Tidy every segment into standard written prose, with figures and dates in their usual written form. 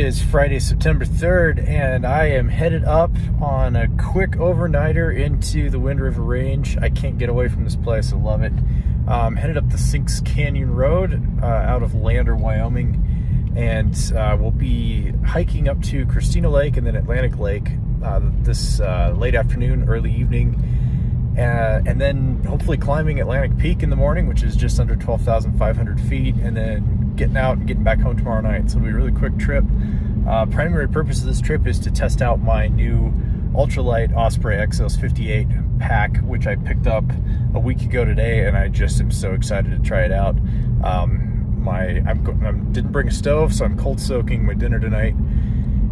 is Friday, September 3rd, and I am headed up on a quick overnighter into the Wind River Range. I can't get away from this place. I love it. Headed up the Sinks Canyon Road out of Lander, Wyoming, and we'll be hiking up to Christina Lake and then Atlantic Lake this late afternoon, early evening, and then hopefully climbing Atlantic Peak in the morning, which is just under 12,500 feet, and then getting out and getting back home tomorrow night. So it'll be a really quick trip. Primary purpose of this trip is to test out my new ultralight Osprey Exos 58 pack, which I picked up a week ago today, and I just am so excited to try it out. I didn't bring a stove, so I'm cold soaking my dinner tonight,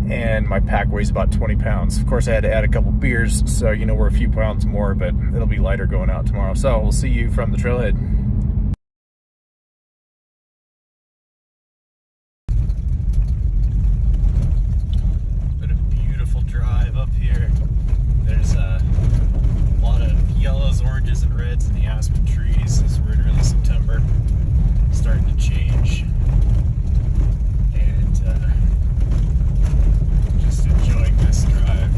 and my pack weighs about 20 pounds. Of course, I had to add a couple beers, so you know we're a few pounds more, but it'll be lighter going out tomorrow. So we'll see you from the trailhead. Drive up here. There's a lot of yellows, oranges, and reds in the aspen trees as we're in early September. It's starting to change, and just enjoying this drive.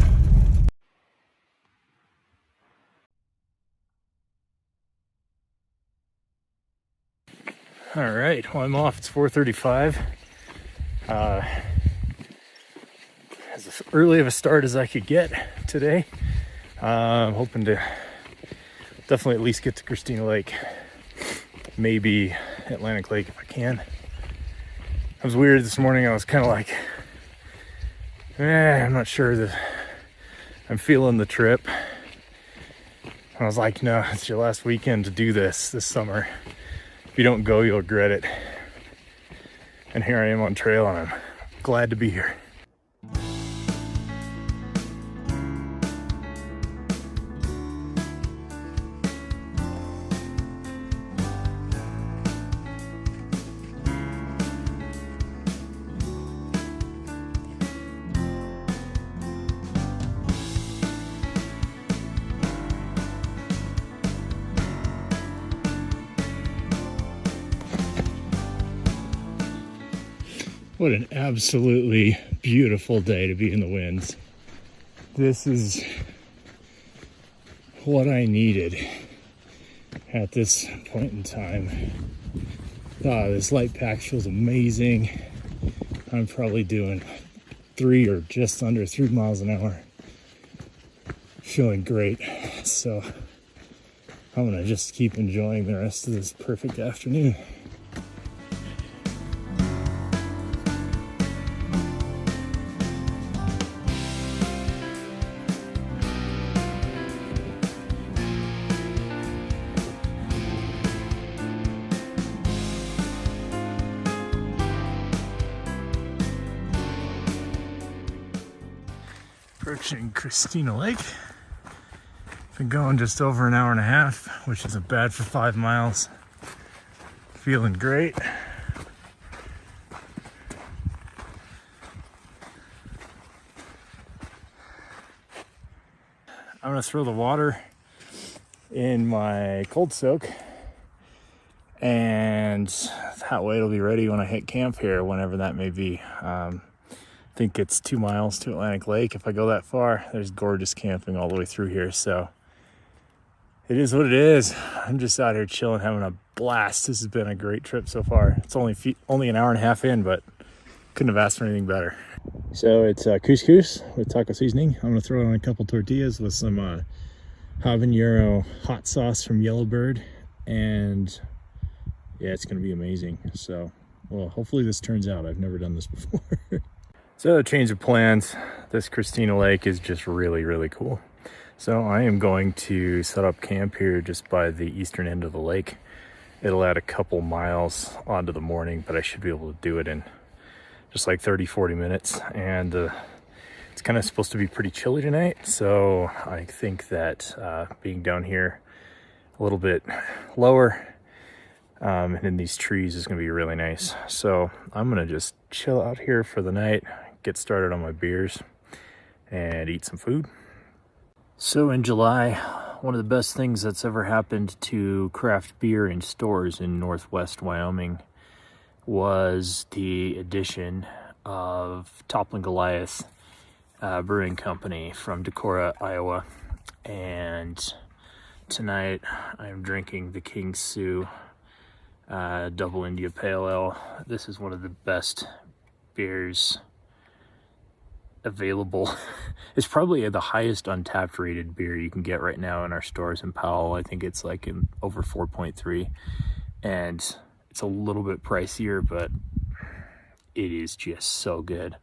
All right, well, I'm off. It's 4:35. As early of a start as I could get today. I'm hoping to definitely at least get to Christina Lake, maybe Atlantic Lake if I can. It was weird this morning. I was kind of like, I'm not sure that I'm feeling the trip. I was like, no, it's your last weekend to do this summer. If you don't go, you'll regret it. And here I am on trail, and I'm glad to be here. What an absolutely beautiful day to be in the winds. This is what I needed at this point in time. This light pack feels amazing. I'm probably doing 3 or just under 3 miles an hour. Feeling great. So I'm gonna just keep enjoying the rest of this perfect afternoon. Approaching Christina Lake. Been going just over an hour and a half, which isn't bad for 5 miles. Feeling great. I'm gonna throw the water in my cold soak, and that way it'll be ready when I hit camp here, whenever that may be. I think it's 2 miles to Atlantic Lake. If I go that far, there's gorgeous camping all the way through here. So it is what it is. I'm just out here chilling, having a blast. This has been a great trip so far. It's only an hour and a half in, but couldn't have asked for anything better. So it's couscous with taco seasoning. I'm gonna throw on a couple tortillas with some habanero hot sauce from Yellowbird, and yeah, it's gonna be amazing. So, well, hopefully this turns out. I've never done this before. So, change of plans. This Christina Lake is just really, really cool. So I am going to set up camp here just by the eastern end of the lake. It'll add a couple miles onto the morning, but I should be able to do it in just like 30-40 minutes. And it's kind of supposed to be pretty chilly tonight, so I think that being down here a little bit lower and in these trees is going to be really nice. So I'm going to just chill out here for the night, get started on my beers, and eat some food. So in July, one of the best things that's ever happened to craft beer in stores in Northwest Wyoming was the addition of Toppling Goliath Brewing Company from Decorah, Iowa. And tonight I'm drinking the King Sue Double India Pale Ale. This is one of the best beers available. It's probably the highest untapped rated beer you can get right now in our stores in Powell. I think it's like in over 4.3, and it's a little bit pricier, but it is just so good.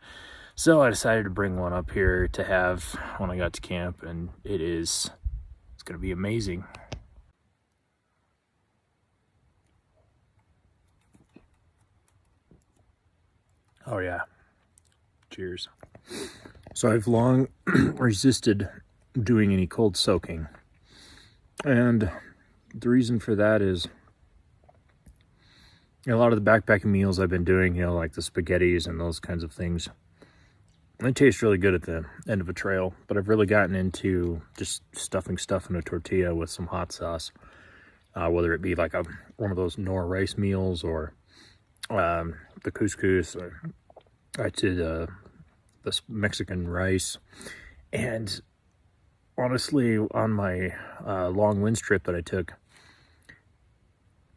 So I decided to bring one up here to have when I got to camp, and it's gonna be amazing. Oh yeah, cheers. So I've long resisted doing any cold soaking, and the reason for that is, a lot of the backpacking meals I've been doing, like the spaghettis and those kinds of things, they taste really good at the end of a trail, but I've really gotten into just stuffing stuff in a tortilla with some hot sauce, whether it be like one of those Nor rice meals or the couscous, or I did this Mexican rice. And honestly, on my long winds trip that I took,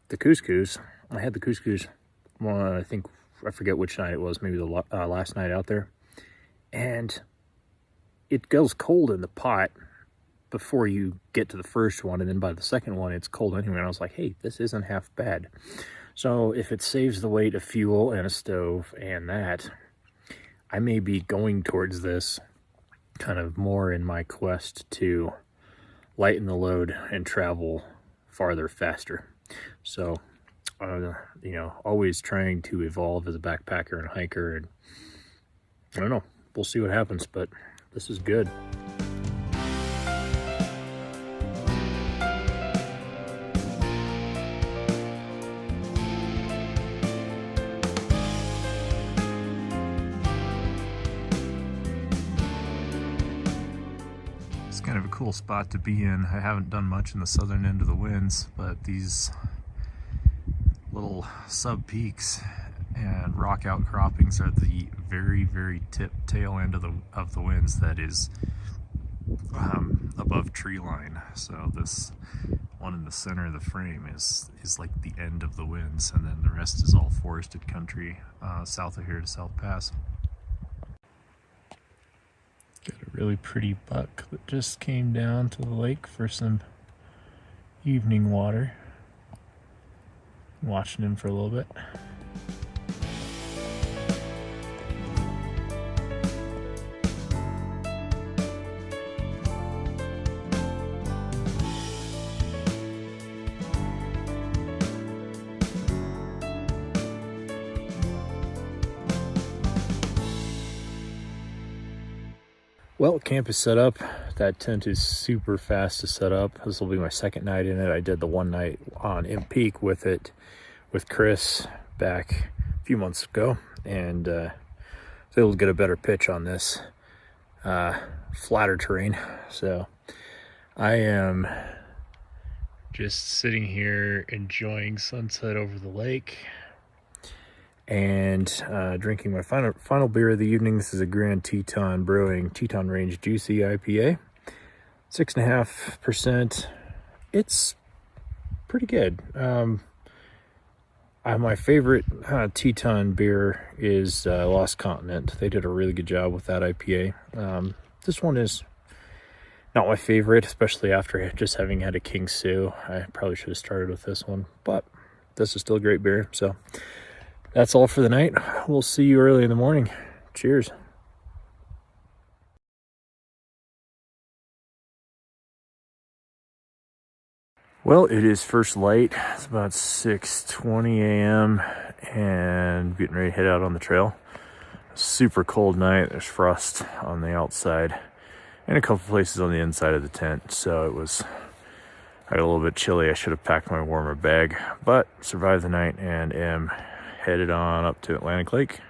the couscous, I had the couscous, I forget which night it was, maybe the last night out there, and it goes cold in the pot before you get to the first one, and then by the second one it's cold anyway. And I was like, hey, this isn't half bad. So if it saves the weight of fuel and a stove and that, I may be going towards this kind of more in my quest to lighten the load and travel farther faster. So, always trying to evolve as a backpacker and hiker, and I don't know, we'll see what happens, but this is good. It's kind of a cool spot to be in. I haven't done much in the southern end of the winds, but these little sub peaks and rock outcroppings are the very, very tail end of the winds that is above tree line. So this one in the center of the frame is like the end of the winds, and then the rest is all forested country south of here to South Pass. Got a really pretty buck that just came down to the lake for some evening water. Watching him for a little bit. Well, camp is set up. That tent is super fast to set up. This will be my second night in it. I did the one night on Imp Peak with Chris back a few months ago, and was able to get a better pitch on this flatter terrain. So I am just sitting here enjoying sunset over the lake and drinking my final beer of the evening. This is a Grand Teton Brewing Teton Range Juicy IPA, 6.5%. It's pretty good. My favorite Teton beer is Lost Continent. They did a really good job with that IPA. This one is not my favorite, especially after just having had a King Sue. I probably should have started with this one, but this is still a great beer. So that's all for the night. We'll see you early in the morning. Cheers. Well, it is first light. It's about 6:20 a.m. and getting ready to head out on the trail. Super cold night. There's frost on the outside and a couple places on the inside of the tent. So I got a little bit chilly. I should have packed my warmer bag, but survived the night and am headed on up to Atlantic Lake.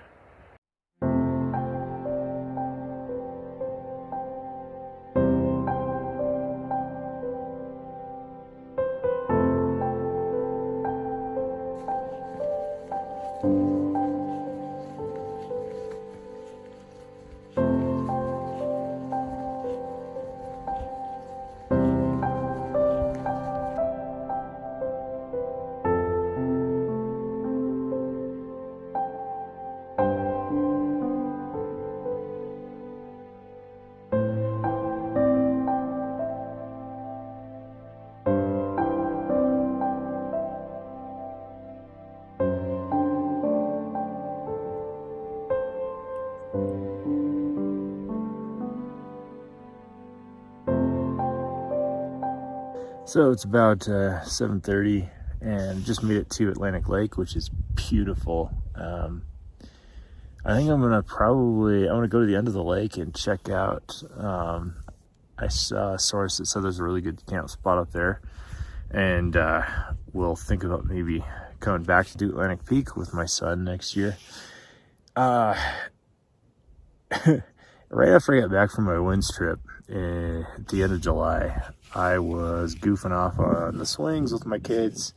So it's about 7:30 and just made it to Atlantic Lake, which is beautiful. I think I'm gonna go to the end of the lake and check out. I saw a source that said there's a really good camp spot up there, and we'll think about maybe coming back to do Atlantic Peak with my son next year. Right after I got back from my winds trip at the end of July, I was goofing off on the swings with my kids,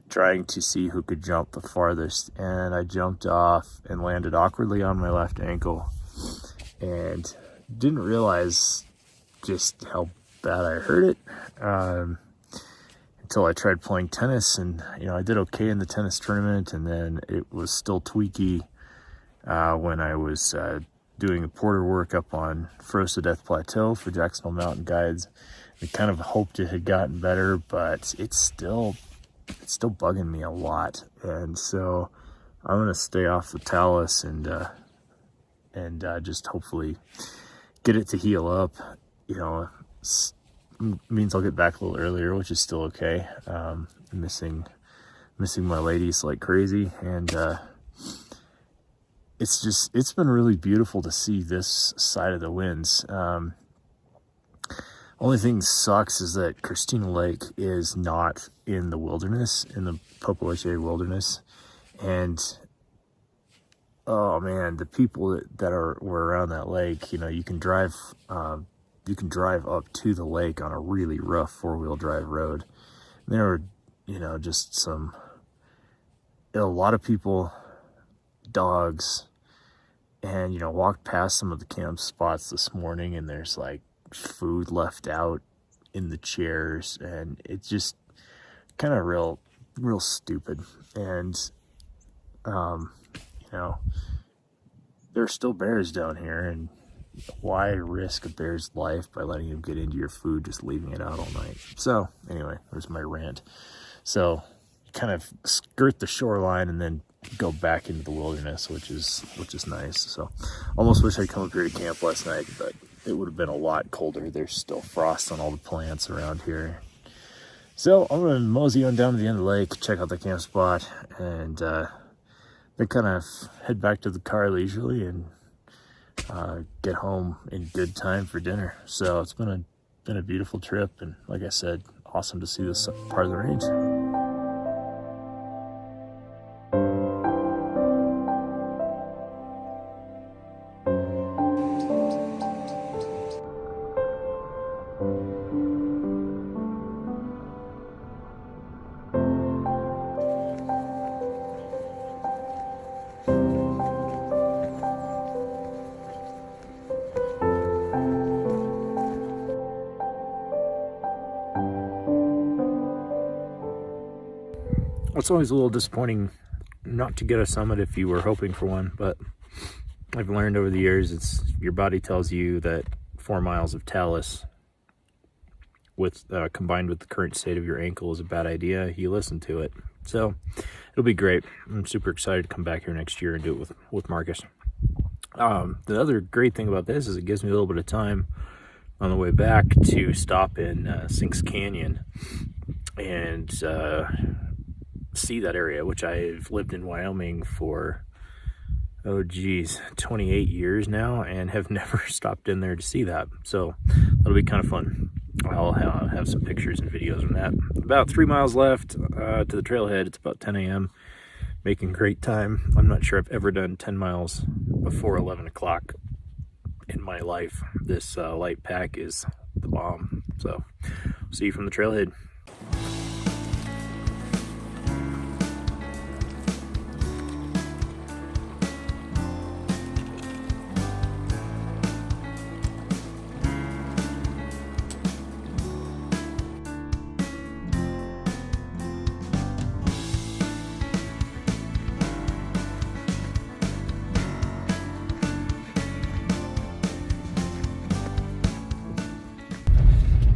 trying to see who could jump the farthest, and I jumped off and landed awkwardly on my left ankle and didn't realize just how bad I hurt it until I tried playing tennis. And I did okay in the tennis tournament, and then it was still tweaky when I was doing the porter work up on Froze to Death Plateau for Jacksonville Mountain Guides. I kind of hoped it had gotten better, but it's still bugging me a lot. And so I'm gonna stay off the talus and just hopefully get it to heal up. Means I'll get back a little earlier, which is still okay. Missing my ladies like crazy, and it's been really beautiful to see this side of the winds. Only thing that sucks is that Christina Lake is not in the wilderness, in the Popoache wilderness. And oh man, the people that were around that lake, you can drive up to the lake on a really rough 4-wheel drive road. And there were, just a lot of people, dogs, and walked past some of the camp spots this morning, and there's like food left out in the chairs, and it's just kind of real stupid. And there's still bears down here, and why risk a bear's life by letting him get into your food, just leaving it out all night? So anyway, there's my rant. So kind of skirt the shoreline and then go back into the wilderness, which is nice. So almost wish I'd come up here to camp last night, but it would have been a lot colder. There's still frost on all the plants around here. So I'm gonna mosey on down to the end of the lake, check out the camp spot, and then kind of head back to the car leisurely and get home in good time for dinner. So it's been a beautiful trip, and like I said, awesome to see this part of the range. It's always a little disappointing not to get a summit if you were hoping for one, but I've learned over the years, your body tells you that 4 miles of talus combined with the current state of your ankle is a bad idea. You listen to it. So it'll be great. I'm super excited to come back here next year and do it with Marcus. The other great thing about this is it gives me a little bit of time on the way back to stop in Sinks Canyon and see that area, which I've lived in Wyoming for 28 years now, and have never stopped in there to see that. So that'll be kind of fun. I'll have some pictures and videos from that. About 3 miles left to the trailhead. It's about 10 a.m. Making great time. I'm not sure I've ever done 10 miles before 11 o'clock in my life. This light pack is the bomb. So see you from the trailhead.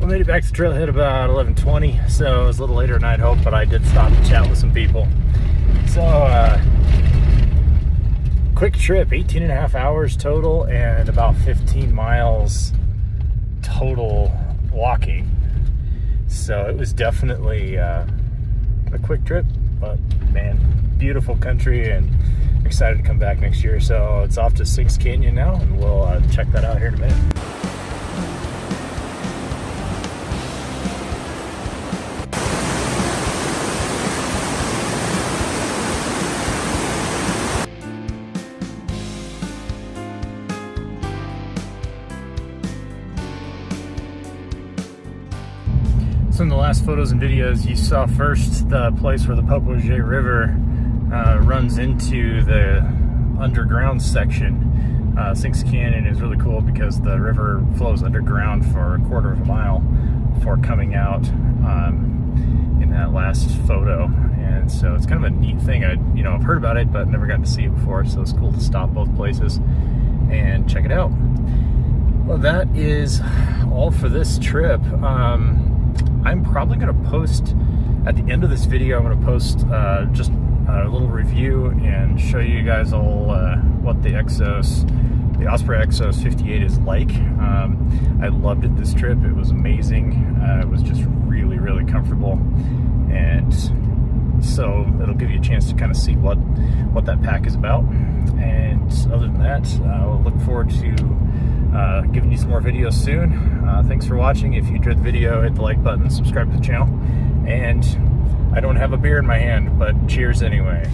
I made it back to the trailhead about 11:20, so it was a little later than I'd hoped, but I did stop to chat with some people. So, quick trip, 18 and a half hours total, and about 15 miles total walking. So it was definitely a quick trip, but man, beautiful country, and excited to come back next year. So it's off to Sinks Canyon now, and we'll check that out here in a minute. So in the last photos and videos, you saw first the place where the Popoje River runs into the underground section. Sinks Canyon is really cool because the river flows underground for a quarter of a mile before coming out in that last photo. And so it's kind of a neat thing. I've heard about it, but never gotten to see it before. So it's cool to stop both places and check it out. Well, that is all for this trip. I'm probably going to post, at the end of this video, I'm going to post just a little review and show you guys all what the Osprey Exos 58 is like. I loved it this trip. It was amazing. It was just really, really comfortable. And so it'll give you a chance to kind of see what that pack is about. And other than that, I'll look forward to giving you some more videos soon. Thanks for watching. If you enjoyed the video, hit the like button, subscribe to the channel. And I don't have a beer in my hand, but cheers anyway.